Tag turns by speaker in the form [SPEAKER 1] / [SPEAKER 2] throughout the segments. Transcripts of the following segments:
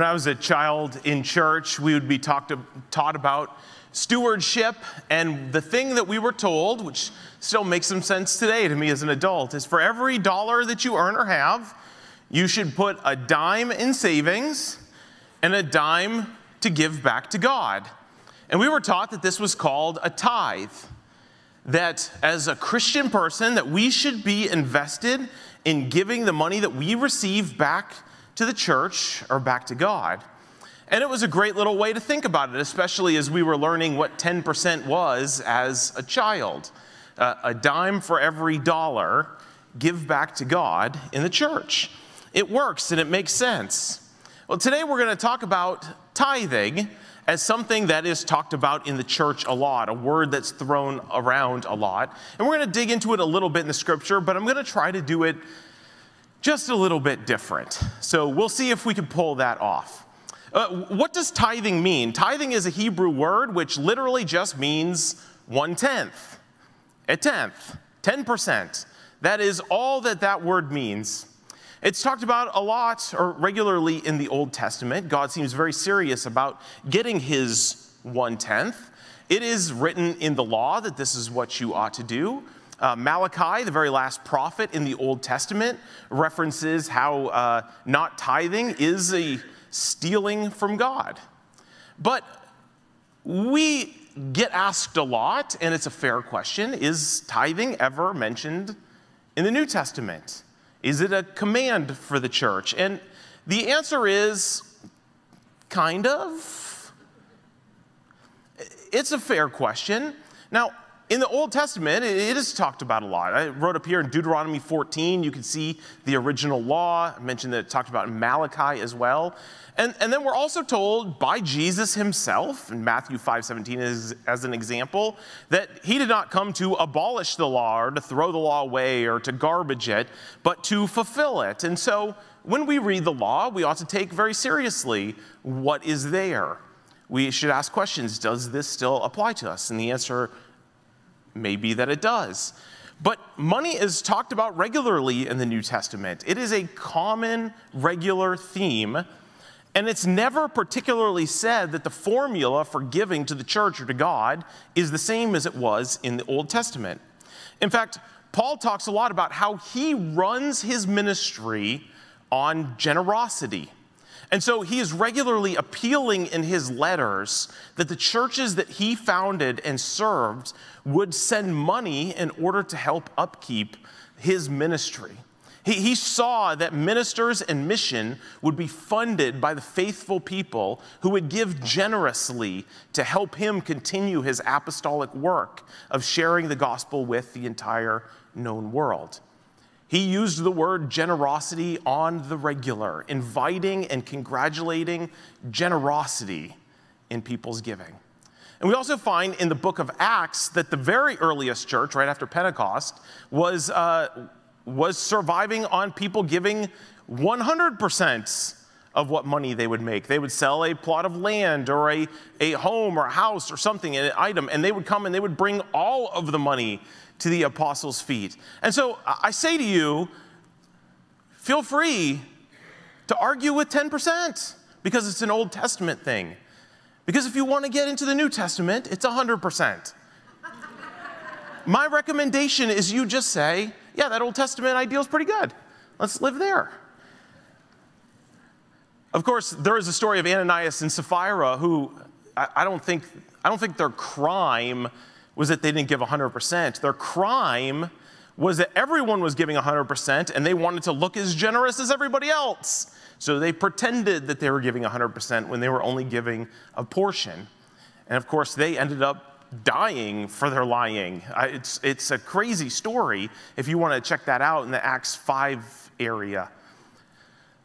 [SPEAKER 1] When I was a child in church, we would be taught about stewardship, and the thing that we were told, which still makes some sense today to me as an adult, is for every dollar that you earn or have, you should put a dime in savings and a dime to give back to God. And we were taught that this was called a tithe, that as a Christian person, that we should be invested in giving the money that we receive back to the church or back to God. And it was a great little way to think about it, especially as we were learning what 10% was as a child. A dime for every dollar, give back to God in the church. It works and it makes sense. Well, today we're going to talk about tithing as something that is talked about in the church a lot, a word that's thrown around a lot. And we're going to dig into it a little bit in the scripture, but I'm going to try to do it just a little bit different. So we'll see if we can pull that off. What does tithing mean? Tithing is a Hebrew word which literally just means 1/10, a tenth, 10%. That is all that word means. It's talked about a lot or regularly in the Old Testament. God seems very serious about getting his 1/10. It is written in the law that this is what you ought to do. Malachi, the very last prophet in the Old Testament, references how not tithing is a stealing from God. But we get asked a lot, and it's a fair question, is tithing ever mentioned in the New Testament? Is it a command for the church? And the answer is kind of. It's a fair question. Now, in the Old Testament, it is talked about a lot. I wrote up here in Deuteronomy 14, you can see the original law. I mentioned that it talked about in Malachi as well. And then we're also told by Jesus himself, in Matthew 5:17 as an example, that he did not come to abolish the law or to throw the law away or to garbage it, but to fulfill it. And so when we read the law, we ought to take very seriously what is there. We should ask questions, does this still apply to us? And the answer may be that it does. But money is talked about regularly in the New Testament. It is a common, regular theme. And it's never particularly said that the formula for giving to the church or to God is the same as it was in the Old Testament. In fact, Paul talks a lot about how he runs his ministry on generosity. And so he is regularly appealing in his letters that the churches that he founded and served would send money in order to help upkeep his ministry. He saw that ministers and mission would be funded by the faithful people who would give generously to help him continue his apostolic work of sharing the gospel with the entire known world. He used the word generosity on the regular, inviting and congratulating generosity in people's giving. And we also find in the book of Acts that the very earliest church, right after Pentecost, was surviving on people giving 100% of what money they would make. They would sell a plot of land or a home or a house or something, an item, and they would come and they would bring all of the money to the apostles' feet. And so I say to you, feel free to argue with 10% because it's an Old Testament thing. Because if you want to get into the New Testament, it's 100%. My recommendation is you just say, yeah, that Old Testament ideal is pretty good. Let's live there. Of course, there is a story of Ananias and Sapphira who I don't think their crime was that they didn't give 100%. Their crime was that everyone was giving 100% and they wanted to look as generous as everybody else. So they pretended that they were giving 100% when they were only giving a portion. And of course, they ended up dying for their lying. It's a crazy story if you want to check that out in the Acts 5 area.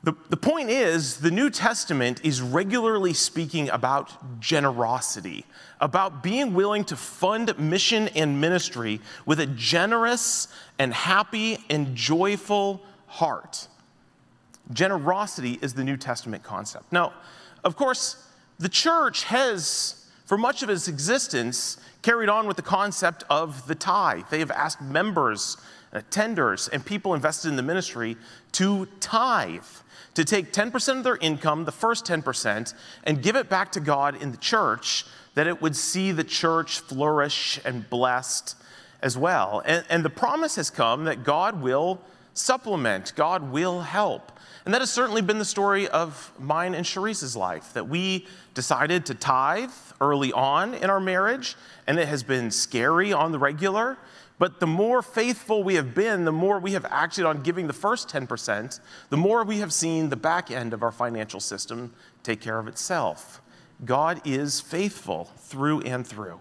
[SPEAKER 1] The point is, the New Testament is regularly speaking about generosity, about being willing to fund mission and ministry with a generous and happy and joyful heart. Generosity is the New Testament concept. Now, of course, the church has for much of its existence, carried on with the concept of the tithe. They have asked members, attenders, and people invested in the ministry to tithe, to take 10% of their income, the first 10%, and give it back to God in the church, that it would see the church flourish and blessed as well. And the promise has come that God will supplement, God will help. And that has certainly been the story of mine and Sharice's life, that we decided to tithe early on in our marriage, and it has been scary on the regular. But the more faithful we have been, the more we have acted on giving the first 10%, the more we have seen the back end of our financial system take care of itself. God is faithful through and through.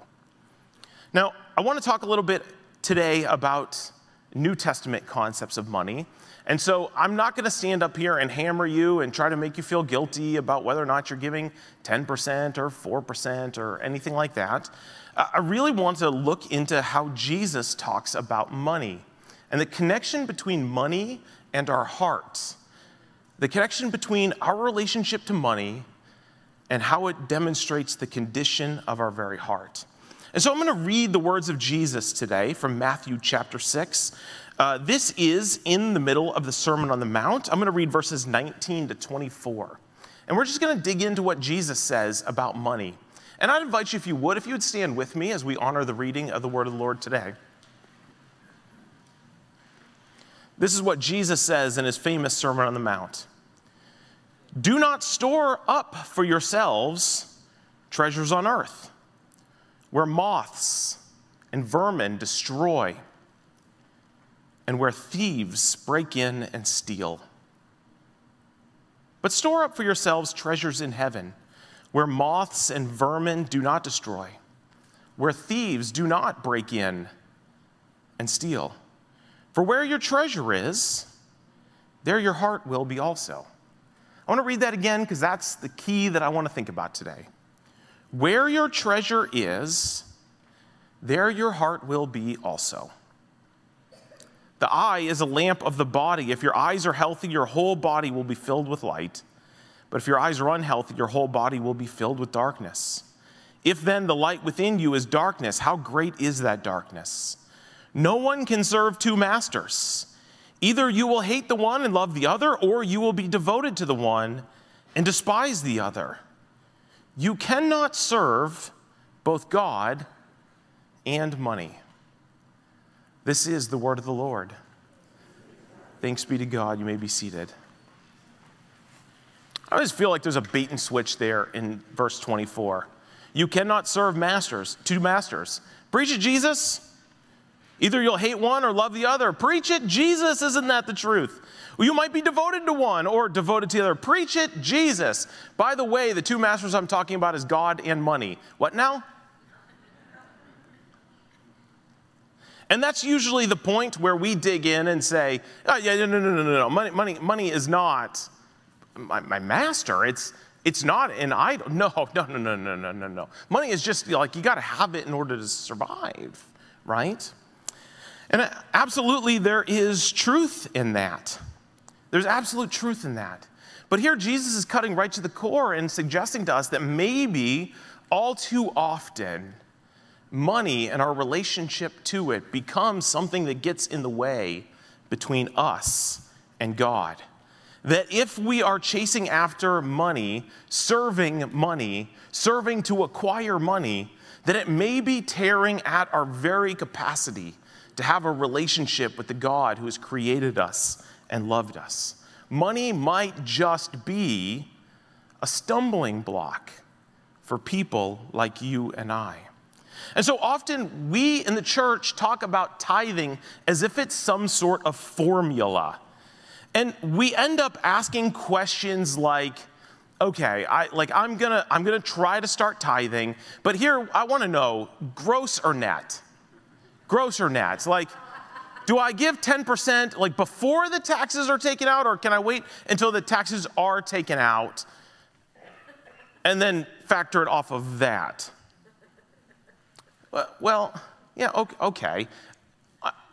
[SPEAKER 1] Now, I want to talk a little bit today about New Testament concepts of money. And so I'm not going to stand up here and hammer you and try to make you feel guilty about whether or not you're giving 10% or 4% or anything like that. I really want to look into how Jesus talks about money and the connection between money and our hearts, the connection between our relationship to money and how it demonstrates the condition of our very heart. And so I'm going to read the words of Jesus today from Matthew chapter 6. This is in the middle of the Sermon on the Mount. I'm going to read verses 19 to 24. And we're just going to dig into what Jesus says about money. And I'd invite you, if you would stand with me as we honor the reading of the word of the Lord today. This is what Jesus says in his famous Sermon on the Mount. Do not store up for yourselves treasures on earth, where moths and vermin destroy, and where thieves break in and steal. But store up for yourselves treasures in heaven, where moths and vermin do not destroy, where thieves do not break in and steal. For where your treasure is, there your heart will be also. I want to read that again because that's the key that I want to think about today. Where your treasure is, there your heart will be also. The eye is a lamp of the body. If your eyes are healthy, your whole body will be filled with light. But if your eyes are unhealthy, your whole body will be filled with darkness. If then the light within you is darkness, how great is that darkness? No one can serve two masters. Either you will hate the one and love the other, or you will be devoted to the one and despise the other. You cannot serve both God and money. This is the word of the Lord. Thanks be to God. You may be seated. I always feel like there's a bait and switch there in verse 24. You cannot serve two masters. Preach it, Jesus. Either you'll hate one or love the other. Preach it, Jesus. Isn't that the truth? Well, you might be devoted to one or devoted to the other. Preach it, Jesus. By the way, the two masters I'm talking about is God and money. What now? And that's usually the point where we dig in and say, oh, yeah, no. Money is not my master. It's not an idol. No. Money is just like you got to have it in order to survive, right? And absolutely there is truth in that. There's absolute truth in that. But here Jesus is cutting right to the core and suggesting to us that maybe all too often money and our relationship to it becomes something that gets in the way between us and God. That if we are chasing after money, serving to acquire money, that it may be tearing at our very capacity to have a relationship with the God who has created us and loved us. Money might just be a stumbling block for people like you and I. And so often we in the church talk about tithing as if it's some sort of formula. And we end up asking questions like, okay, I'm gonna try to start tithing, but here I want to know, gross or net? Gross or net? Like, do I give 10% like before the taxes are taken out, or can I wait until the taxes are taken out and then factor it off of that? Well, yeah, okay.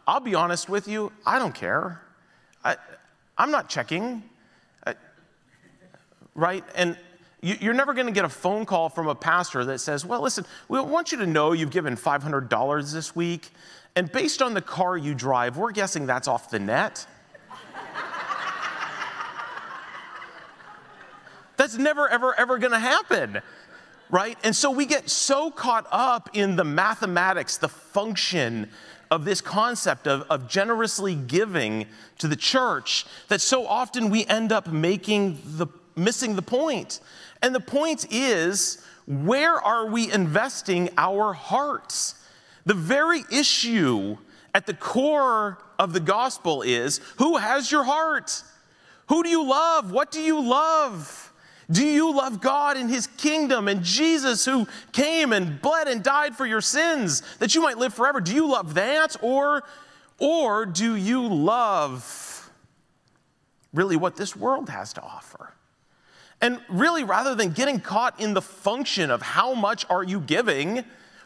[SPEAKER 1] I'll be honest with you, I don't care. I'm not checking, right? And you're never going to get a phone call from a pastor that says, well, listen, we want you to know you've given $500 this week, and based on the car you drive, we're guessing that's off the net. That's never, ever, ever going to happen, right? And so we get so caught up in the mathematics, the function of this concept of generously giving to the church, that so often we end up missing the point. And the point is, where are we investing our hearts? The very issue at the core of the gospel is, who has your heart? Who do you love? What do you love? Do you love God and his kingdom and Jesus who came and bled and died for your sins that you might live forever? Do you love that? Or do you love really what this world has to offer? And really, rather than getting caught in the function of how much are you giving,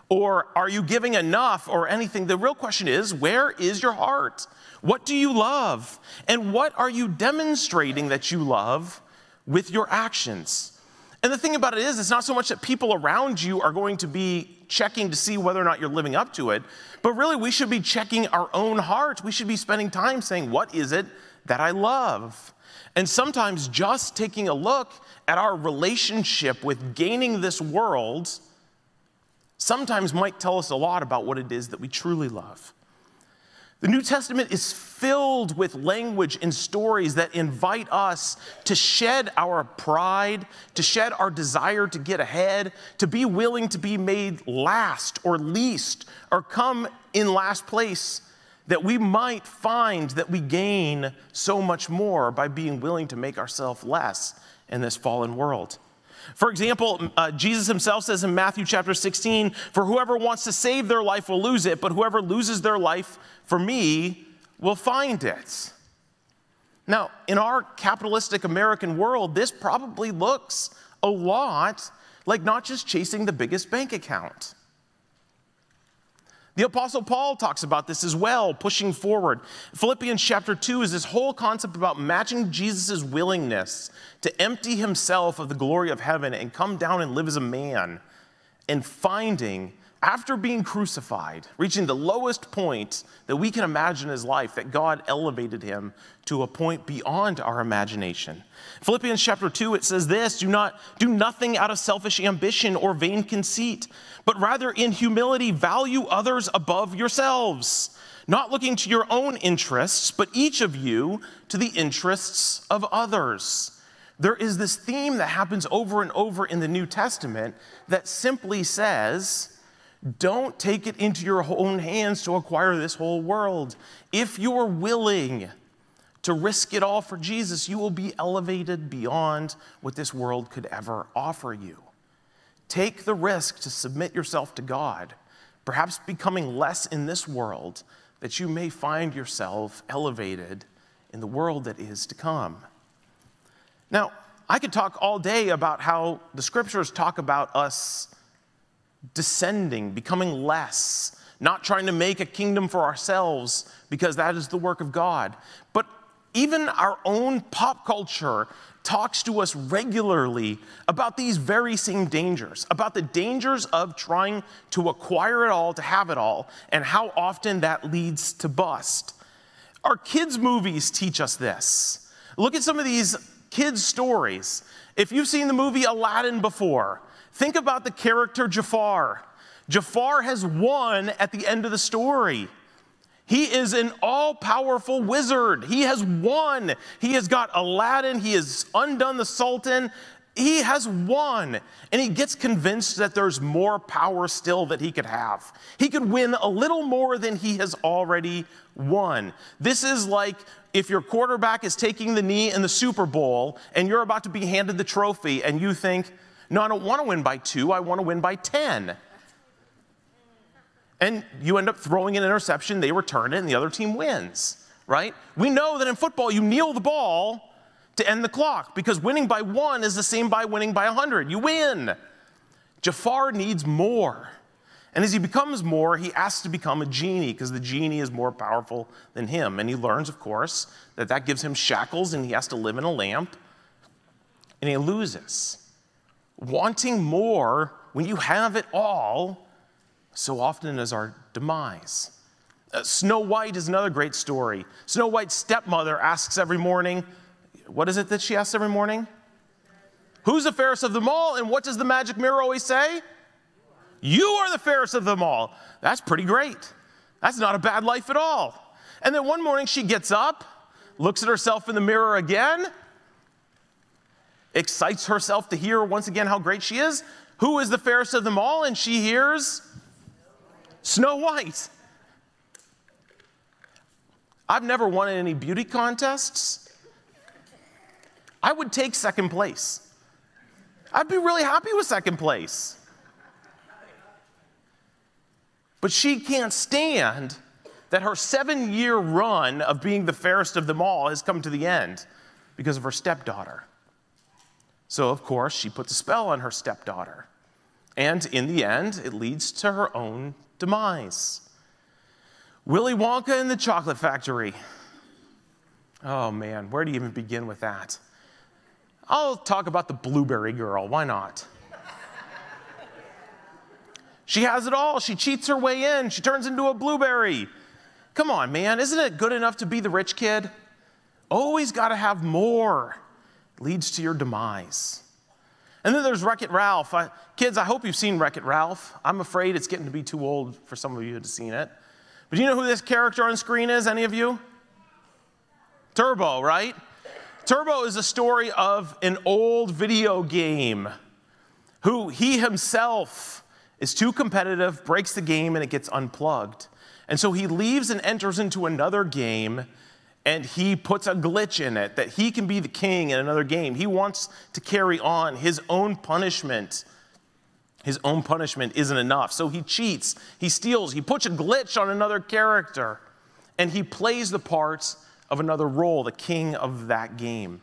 [SPEAKER 1] or are you giving enough, or anything, the real question is, where is your heart? What do you love? And what are you demonstrating that you love with your actions? And the thing about it is, it's not so much that people around you are going to be checking to see whether or not you're living up to it, but really we should be checking our own heart. We should be spending time saying, what is it that I love? And sometimes just taking a look at our relationship with gaining this world sometimes might tell us a lot about what it is that we truly love. The New Testament is filled with language and stories that invite us to shed our pride, to shed our desire to get ahead, to be willing to be made last or least, or come in last place, that we might find that we gain so much more by being willing to make ourselves less in this fallen world. For example, Jesus himself says in Matthew chapter 16, "For whoever wants to save their life will lose it, but whoever loses their life for me will find it." Now, in our capitalistic American world, this probably looks a lot like not just chasing the biggest bank account. The Apostle Paul talks about this as well, pushing forward. Philippians chapter 2 is this whole concept about matching Jesus' willingness to empty himself of the glory of heaven and come down and live as a man, and finding, after being crucified, reaching the lowest point that we can imagine in his life, that God elevated him to a point beyond our imagination. Philippians chapter 2, it says this, do nothing out of selfish ambition or vain conceit, but rather in humility value others above yourselves, not looking to your own interests, but each of you to the interests of others. There is this theme that happens over and over in the New Testament that simply says, don't take it into your own hands to acquire this whole world. If you are willing to risk it all for Jesus, you will be elevated beyond what this world could ever offer you. Take the risk to submit yourself to God, perhaps becoming less in this world, that you may find yourself elevated in the world that is to come. Now, I could talk all day about how the scriptures talk about us descending, becoming less, not trying to make a kingdom for ourselves, because that is the work of God. But even our own pop culture talks to us regularly about these very same dangers, about the dangers of trying to acquire it all, to have it all, and how often that leads to bust. Our kids' movies teach us this. Look at some of these kids' stories. If you've seen the movie Aladdin before, think about the character Jafar. Jafar has won at the end of the story. He is an all-powerful wizard. He has won. He has got Aladdin. He has undone the Sultan. He has won. And he gets convinced that there's more power still that he could have. He could win a little more than he has already won. This is like if your quarterback is taking the knee in the Super Bowl and you're about to be handed the trophy and you think, no, I don't want to win by 2, I want to win by 10. And you end up throwing an interception, they return it, and the other team wins, right? We know that in football, you kneel the ball to end the clock, because winning by 1 is the same by winning by 100. You win. Jafar needs more. And as he becomes more, he asks to become a genie, because the genie is more powerful than him. And he learns, of course, that that gives him shackles, and he has to live in a lamp. And he loses. Wanting more when you have it all so often is our demise. Snow White is another great story. Snow White's stepmother asks every morning, what is it that she asks every morning? Who's the fairest of them all? And what does the magic mirror always say? You are the fairest of them all. That's pretty great. That's not a bad life at all. And then one morning she gets up, looks at herself in the mirror again, excites herself to hear once again how great she is. Who is the fairest of them all? And she hears Snow White. I've never won in any beauty contests. I would take second place. I'd be really happy with second place. But she can't stand that her 7-year run of being the fairest of them all has come to the end because of her stepdaughter. So, of course, she puts a spell on her stepdaughter. And in the end, it leads to her own demise. Willy Wonka and the Chocolate Factory. Oh man, where do you even begin with that? I'll talk about the Blueberry Girl, why not? She has it all, she cheats her way in, she turns into a blueberry. Come on, man, isn't it good enough to be the rich kid? Always gotta have more. Leads to your demise. And then there's Wreck-It Ralph. Kids, I hope you've seen Wreck-It Ralph. I'm afraid it's getting to be too old for some of you to have seen it. But do you know who this character on screen is, any of you? Turbo, right? Turbo is a story of an old video game who he himself is too competitive, breaks the game, and it gets unplugged. And so he leaves and enters into another game, and he puts a glitch in it that he can be the king in another game. He wants to carry on his own punishment. His own punishment isn't enough. So he cheats, he steals, he puts a glitch on another character, and he plays the part of another role, the king of that game.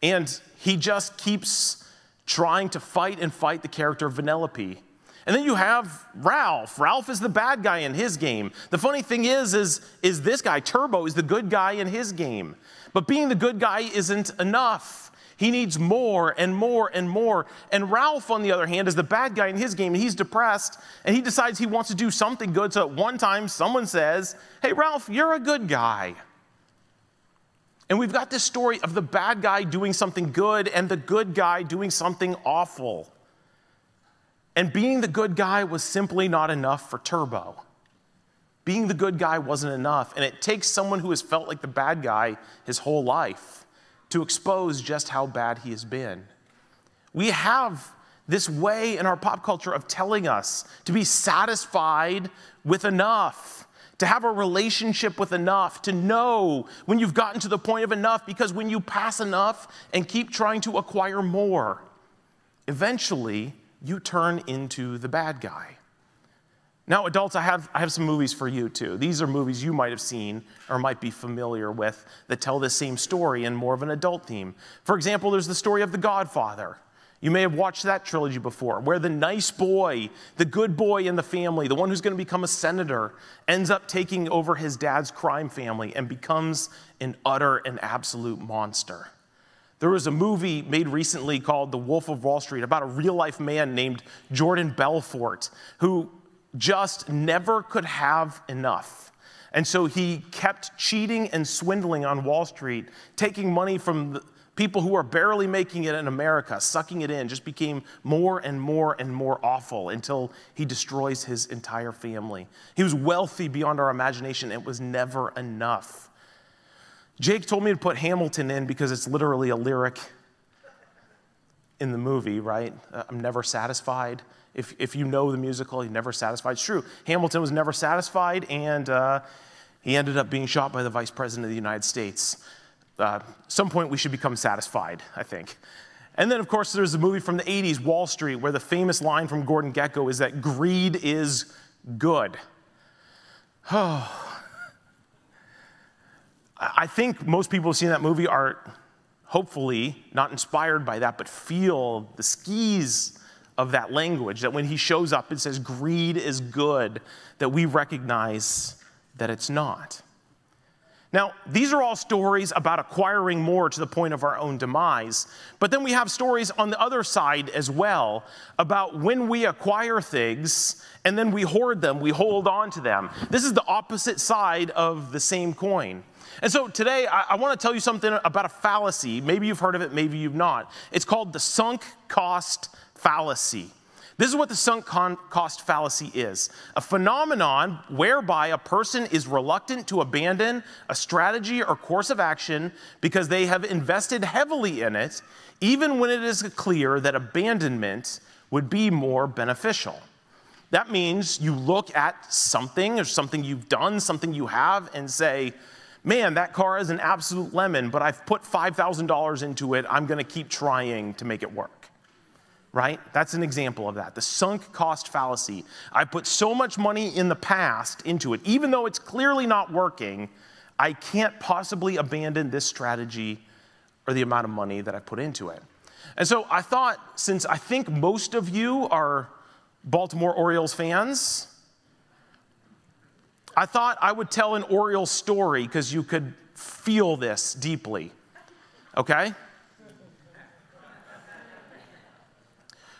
[SPEAKER 1] And he just keeps trying to fight and fight the character of Vanellope. And then you have Ralph. Ralph is the bad guy in his game. The funny thing is this guy, Turbo, is the good guy in his game. But being the good guy isn't enough. He needs more and more and more. And Ralph, on the other hand, is the bad guy in his game, and he's depressed, and he decides he wants to do something good. So at one time, someone says, hey, Ralph, you're a good guy. And we've got this story of the bad guy doing something good and the good guy doing something awful. And being the good guy was simply not enough for Turbo. Being the good guy wasn't enough, and it takes someone who has felt like the bad guy his whole life to expose just how bad he has been. We have this way in our pop culture of telling us to be satisfied with enough, to have a relationship with enough, to know when you've gotten to the point of enough, because when you pass enough and keep trying to acquire more, eventually you turn into the bad guy. Now, adults, I have some movies for you too. These are movies you might have seen or might be familiar with that tell this same story in more of an adult theme. For example, there's the story of The Godfather. You may have watched that trilogy before, where the nice boy, the good boy in the family, the one who's going to become a senator, ends up taking over his dad's crime family and becomes an utter and absolute monster. There was a movie made recently called The Wolf of Wall Street about a real-life man named Jordan Belfort who just never could have enough. And so he kept cheating and swindling on Wall Street, taking money from the people who are barely making it in America, sucking it in, just became more and more and more awful until he destroys his entire family. He was wealthy beyond our imagination. It was never enough. Jake told me to put Hamilton in because it's literally a lyric in the movie, right? I'm never satisfied. If you know the musical, you're never satisfied. It's true. Hamilton was never satisfied, and he ended up being shot by the Vice President of the United States. Some point we should become satisfied, I think. And then, of course, there's a movie from the 80s, Wall Street, where the famous line from Gordon Gekko is that greed is good. Oh. I think most people who've seen that movie are hopefully not inspired by that, but feel the skis of that language, that when he shows up and says greed is good, that we recognize that it's not. Now, these are all stories about acquiring more to the point of our own demise. But then we have stories on the other side as well about when we acquire things and then we hoard them, we hold on to them. This is the opposite side of the same coin. And so today, I want to tell you something about a fallacy. Maybe you've heard of it, maybe you've not. It's called the sunk cost fallacy. This is what the sunk cost fallacy is: a phenomenon whereby a person is reluctant to abandon a strategy or course of action because they have invested heavily in it, even when it is clear that abandonment would be more beneficial. That means you look at something or something you've done, something you have, and say, man, that car is an absolute lemon, but I've put $5,000 into it. I'm going to keep trying to make it work. Right? That's an example of that. The sunk cost fallacy. I put so much money in the past into it, even though it's clearly not working, I can't possibly abandon this strategy or the amount of money that I put into it. And so I thought, since I think most of you are Baltimore Orioles fans, I thought I would tell an Orioles story because you could feel this deeply. Okay?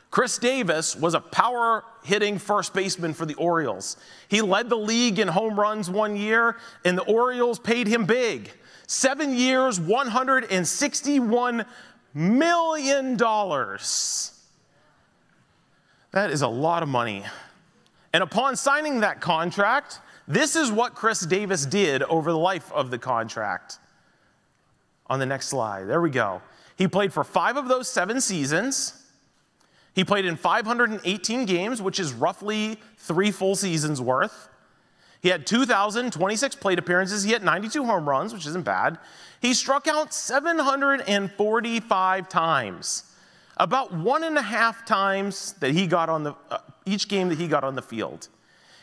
[SPEAKER 1] Chris Davis was a power-hitting first baseman for the Orioles. He led the league in home runs one year, and the Orioles paid him big. 7 years, $161 million. That is a lot of money. And upon signing that contract, this is what Chris Davis did over the life of the contract. On the next slide, there we go. He played for 5 of those 7 seasons. He played in 518 games, which is roughly 3 full seasons worth. He had 2,026 plate appearances. He had 92 home runs, which isn't bad. He struck out 745 times, about 1.5 times that he got on each game that he got on the field.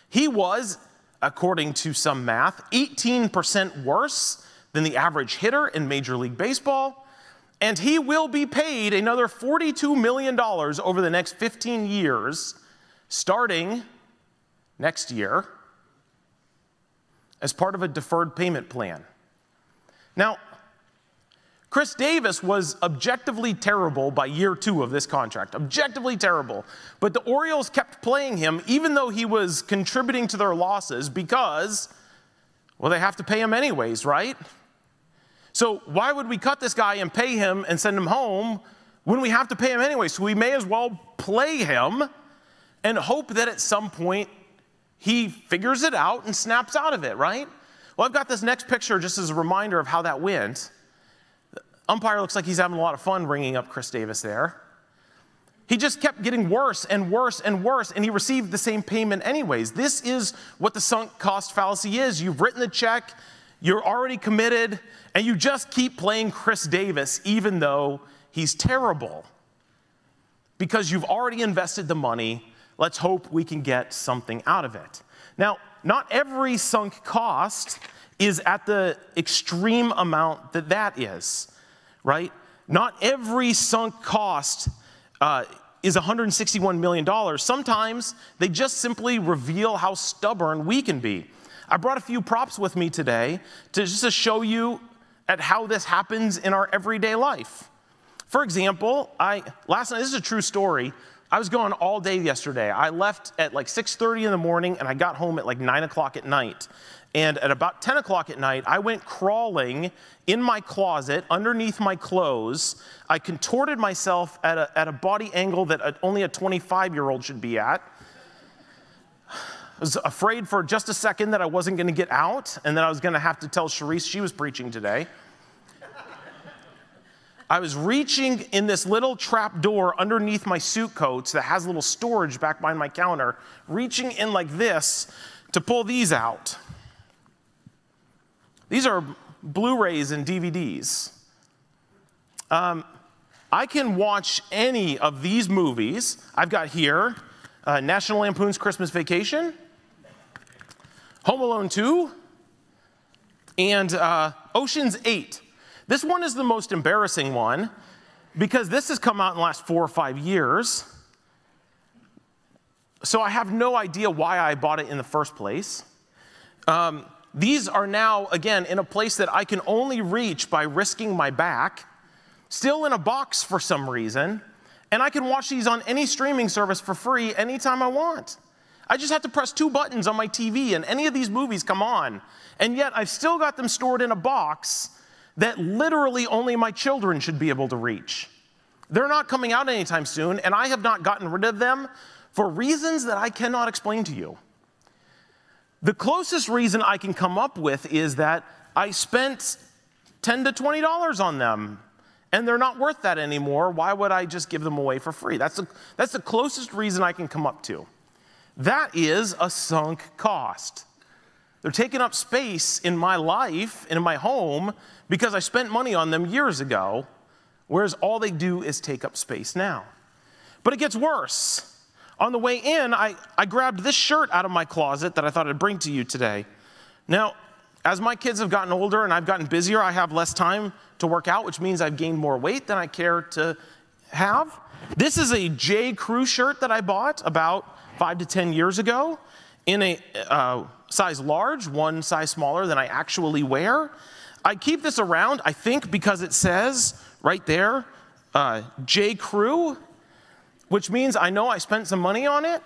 [SPEAKER 1] He was, according to some math, 18% worse than the average hitter in Major League Baseball. And he will be paid another $42 million over the next 15 years, starting next year, as part of a deferred payment plan. Now, Chris Davis was objectively terrible by year 2 of this contract, objectively terrible. But the Orioles kept playing him even though he was contributing to their losses because, well, they have to pay him anyways, right? So why would we cut this guy and pay him and send him home when we have to pay him anyway? So we may as well play him and hope that at some point he figures it out and snaps out of it, right? Well, I've got this next picture just as a reminder of how that went. The umpire looks like he's having a lot of fun ringing up Chris Davis there. He just kept getting worse and worse and worse, and he received the same payment anyways. This is what the sunk cost fallacy is. You've written the check, you're already committed, and you just keep playing Chris Davis even though he's terrible. Because you've already invested the money, let's hope we can get something out of it. Now, not every sunk cost is at the extreme amount that is, right? Not every sunk cost is $161 million. Sometimes they just simply reveal how stubborn we can be. I brought a few props with me today to show you at how this happens in our everyday life. For example, last night, this is a true story. I was gone all day yesterday. I left at like 6:30 in the morning and I got home at like 9 o'clock at night. And at about 10 o'clock at night, I went crawling in my closet underneath my clothes. I contorted myself at a body angle that only a 25-year-old should be at. I was afraid for just a second that I wasn't going to get out and that I was going to have to tell Sharice she was preaching today. I was reaching in this little trap door underneath my suit coats that has a little storage back behind my counter, reaching in like this to pull these out. These are Blu-rays and DVDs. I can watch any of these movies. I've got here National Lampoon's Christmas Vacation, Home Alone 2, and Ocean's 8. This one is the most embarrassing one because this has come out in the last 4 or 5 years. So I have no idea why I bought it in the first place. These are now, again, in a place that I can only reach by risking my back, still in a box for some reason, and I can watch these on any streaming service for free anytime I want. I just have to press 2 buttons on my TV and any of these movies come on. And yet I've still got them stored in a box that literally only my children should be able to reach. They're not coming out anytime soon, and I have not gotten rid of them for reasons that I cannot explain to you. The closest reason I can come up with is that I spent $10 to $20 on them, and they're not worth that anymore. Why would I just give them away for free? That's the closest reason I can come up to. That is a sunk cost. They're taking up space in my life and in my home because I spent money on them years ago, whereas all they do is take up space now. But it gets worse. On the way in, I grabbed this shirt out of my closet that I thought I'd bring to you today. Now, as my kids have gotten older and I've gotten busier, I have less time to work out, which means I've gained more weight than I care to have. This is a J. Crew shirt that I bought about 5 to 10 years ago in a size large, one size smaller than I actually wear. I keep this around, I think, because it says right there, J. Crew, which means I know I spent some money on it.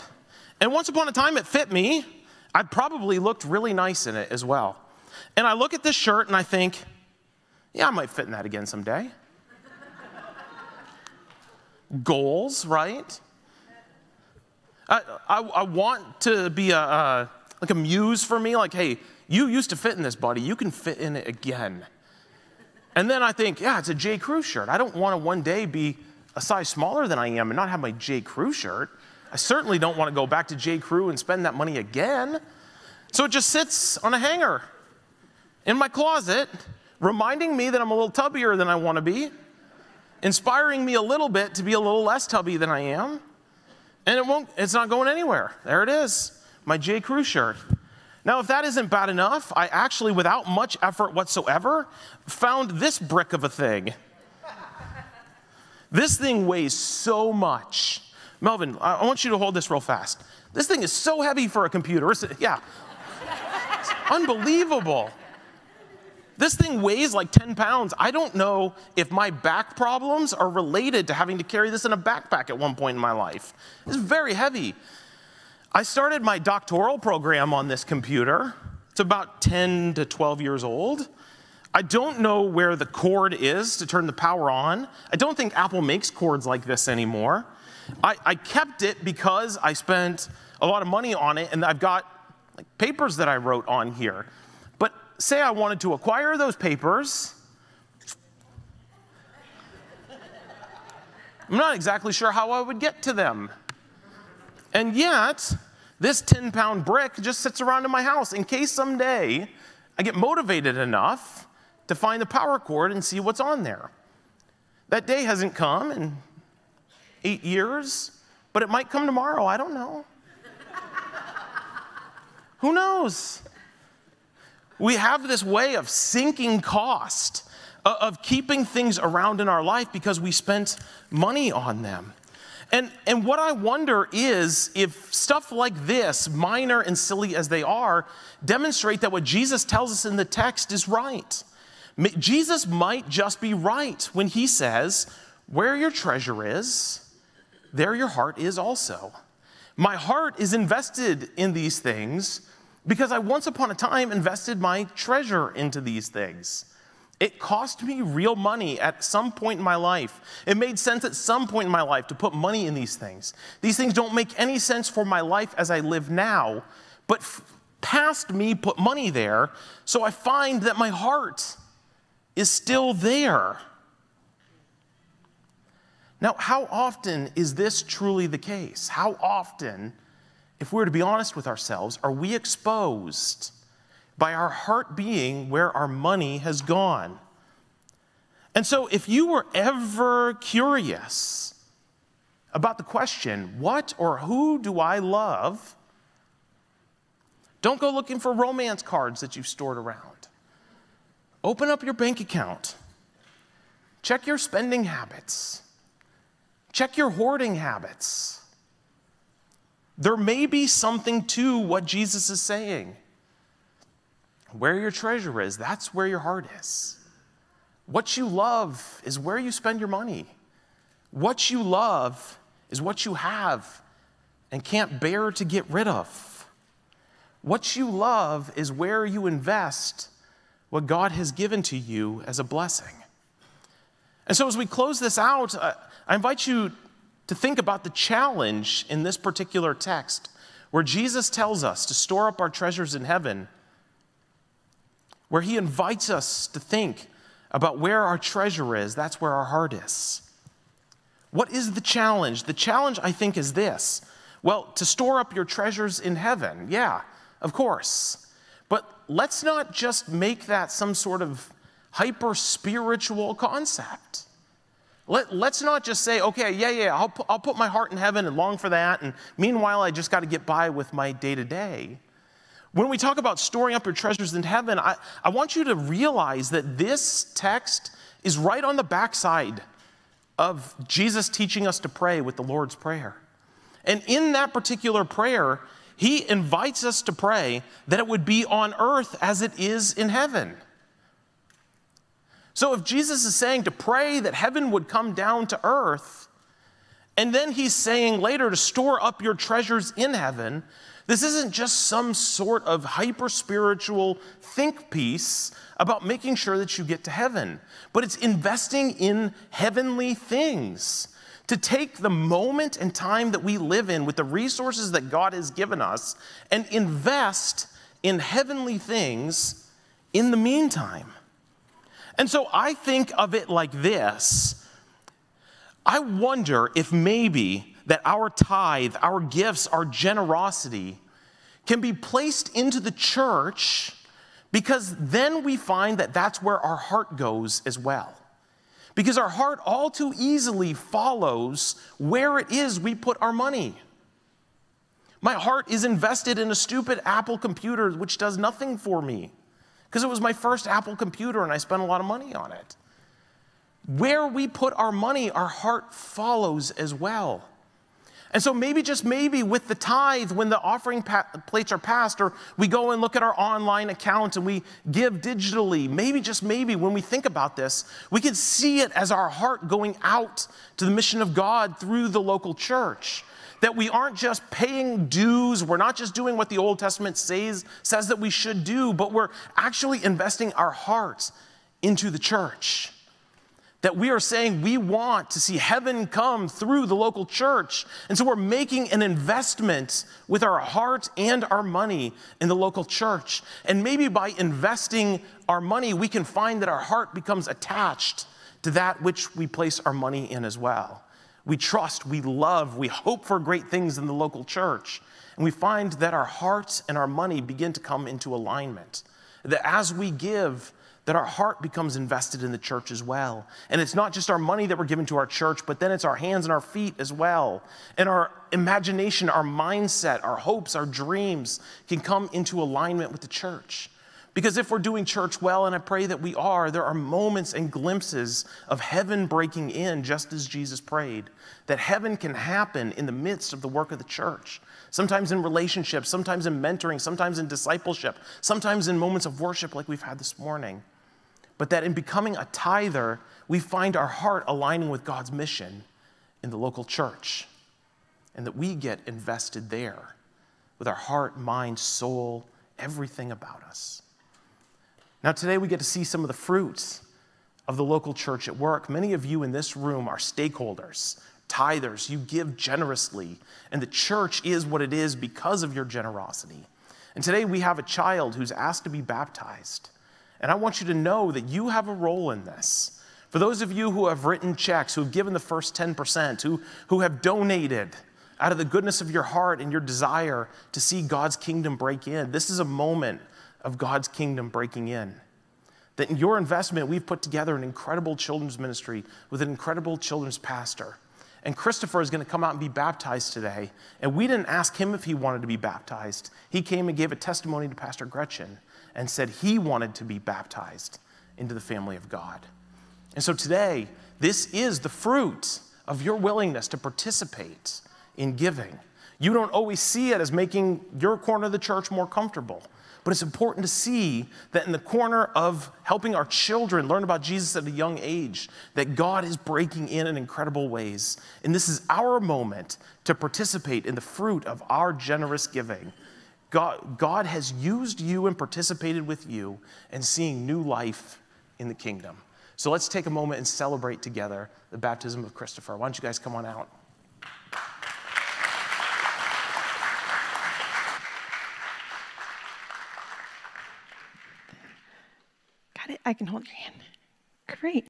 [SPEAKER 1] And once upon a time, it fit me. I probably looked really nice in it as well. And I look at this shirt and I think, yeah, I might fit in that again someday. Goals, right? I want to be like a muse for me, like, hey, you used to fit in this, buddy. You can fit in it again. And then I think, yeah, it's a J. Crew shirt. I don't want to one day be a size smaller than I am and not have my J. Crew shirt. I certainly don't want to go back to J. Crew and spend that money again. So it just sits on a hanger in my closet, reminding me that I'm a little tubbier than I want to be, inspiring me a little bit to be a little less tubby than I am. And it's not going anywhere. There it is, my J. Crew shirt. Now, if that isn't bad enough, I actually, without much effort whatsoever, found this brick of a thing. This thing weighs so much. Melvin, I want you to hold this real fast. This thing is so heavy for a computer. Yeah. It's unbelievable. This thing weighs like 10 pounds. I don't know if my back problems are related to having to carry this in a backpack at one point in my life. It's very heavy. I started my doctoral program on this computer. It's about 10 to 12 years old. I don't know where the cord is to turn the power on. I don't think Apple makes cords like this anymore. I kept it because I spent a lot of money on it, and I've got like papers that I wrote on here. But say I wanted to acquire those papers. I'm not exactly sure how I would get to them. And yet, this 10-pound brick just sits around in my house in case someday I get motivated enough to find the power cord and see what's on there. That day hasn't come in 8 years, but it might come tomorrow. I don't know. Who knows? We have this way of sinking cost, of keeping things around in our life because we spent money on them. And what I wonder is if stuff like this, minor and silly as they are, demonstrate that what Jesus tells us in the text is right. Jesus might just be right when he says, where your treasure is, there your heart is also. My heart is invested in these things because I once upon a time invested my treasure into these things. It cost me real money at some point in my life. It made sense at some point in my life to put money in these things. These things don't make any sense for my life as I live now, but past me put money there, so I find that my heart is still there. Now, how often is this truly the case? How often, if we're to be honest with ourselves, are we exposed by our heart being where our money has gone? And so if you were ever curious about the question, what or who do I love? Don't go looking for romance cards that you've stored around. Open up your bank account. Check your spending habits. Check your hoarding habits. There may be something to what Jesus is saying. Where your treasure is, that's where your heart is. What you love is where you spend your money. What you love is what you have and can't bear to get rid of. What you love is where you invest what God has given to you as a blessing. And so as we close this out, I invite you to think about the challenge in this particular text where Jesus tells us to store up our treasures in heaven, where he invites us to think about where our treasure is. That's where our heart is. What is the challenge? The challenge, I think, is this. Well, to store up your treasures in heaven, yeah, of course. But let's not just make that some sort of hyper-spiritual concept. Let's not just say, okay, yeah, I'll put my heart in heaven and long for that, and meanwhile, I just got to get by with my day-to-day. When we talk about storing up your treasures in heaven, I want you to realize that this text is right on the backside of Jesus teaching us to pray with the Lord's Prayer. And in that particular prayer, he invites us to pray that it would be on earth as it is in heaven. So if Jesus is saying to pray that heaven would come down to earth, and then he's saying later to store up your treasures in heaven, this isn't just some sort of hyper-spiritual think piece about making sure that you get to heaven, but it's investing in heavenly things. To take the moment and time that we live in with the resources that God has given us and invest in heavenly things in the meantime. And so I think of it like this. I wonder if maybe that our tithe, our gifts, our generosity can be placed into the church, because then we find that that's where our heart goes as well. Because our heart all too easily follows where it is we put our money. My heart is invested in a stupid Apple computer which does nothing for me, because it was my first Apple computer and I spent a lot of money on it. Where we put our money, our heart follows as well. And so maybe, just maybe, with the tithe, when the offering plates are passed, or we go and look at our online account and we give digitally, maybe, just maybe, when we think about this, we can see it as our heart going out to the mission of God through the local church. That we aren't just paying dues, we're not just doing what the Old Testament says that we should do, but we're actually investing our hearts into the church. That we are saying we want to see heaven come through the local church. And so we're making an investment with our heart and our money in the local church. And maybe by investing our money, we can find that our heart becomes attached to that which we place our money in as well. We trust, we love, we hope for great things in the local church. And we find that our hearts and our money begin to come into alignment. That as we give, that our heart becomes invested in the church as well. And it's not just our money that we're giving to our church, but then it's our hands and our feet as well. And our imagination, our mindset, our hopes, our dreams can come into alignment with the church. Because if we're doing church well, and I pray that we are, there are moments and glimpses of heaven breaking in, just as Jesus prayed. That heaven can happen in the midst of the work of the church. Sometimes in relationships, sometimes in mentoring, sometimes in discipleship, sometimes in moments of worship like we've had this morning. But that in becoming a tither, we find our heart aligning with God's mission in the local church. And that we get invested there with our heart, mind, soul, everything about us. Now today we get to see some of the fruits of the local church at work. Many of you in this room are stakeholders, tithers. You give generously. And the church is what it is because of your generosity. And today we have a child who's asked to be baptized. And I want you to know that you have a role in this. For those of you who have written checks, who have given the first 10%, who have donated out of the goodness of your heart and your desire to see God's kingdom break in, this is a moment of God's kingdom breaking in. That in your investment, we've put together an incredible children's ministry with an incredible children's pastor. And Christopher is going to come out and be baptized today. And we didn't ask him if he wanted to be baptized. He came and gave a testimony to Pastor Gretchen and said he wanted to be baptized into the family of God. And so today, this is the fruit of your willingness to participate in giving. You don't always see it as making your corner of the church more comfortable. But it's important to see that in the corner of helping our children learn about Jesus at a young age, that God is breaking in incredible ways. And this is our moment to participate in the fruit of our generous giving. God has used you and participated with you in seeing new life in the kingdom. So let's take a moment and celebrate together the baptism of Christopher. Why don't you guys come on out?
[SPEAKER 2] Got it? I can hold your hand. Great.